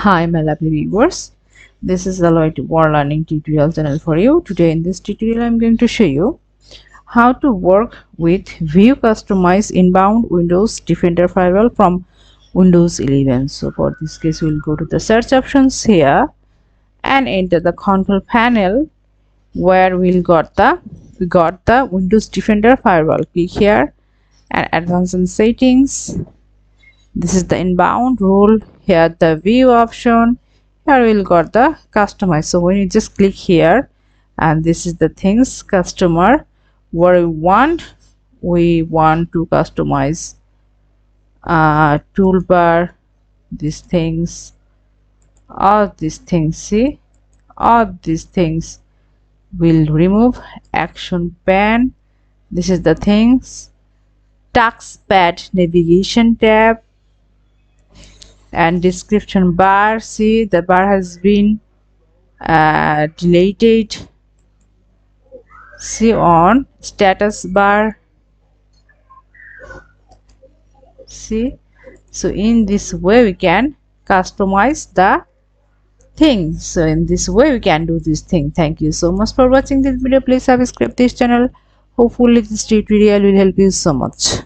Hi my lovely viewers, this is the Lloyd War Learning tutorial channel for you. Today in this tutorial I am going to show you how to work with View Customize Inbound Windows Defender Firewall from Windows 11. So for this case we'll go to the search options here and enter the control panel where we got the Windows Defender Firewall. Click here and advanced settings. This is the inbound rule. Here the view option. Here we'll got the customize. So when you just click here, and this is the things customer where we want to customize toolbar, these things, all these things. See, all these things will remove. Action pane, this is the things, taskpad navigation tab, and description bar. See, the bar has been deleted. See, on status bar. See, so in this way we can customize the thing. So in this way we can do this thing. Thank you so much for watching this video. Please subscribe this channel. Hopefully this tutorial will help you so much.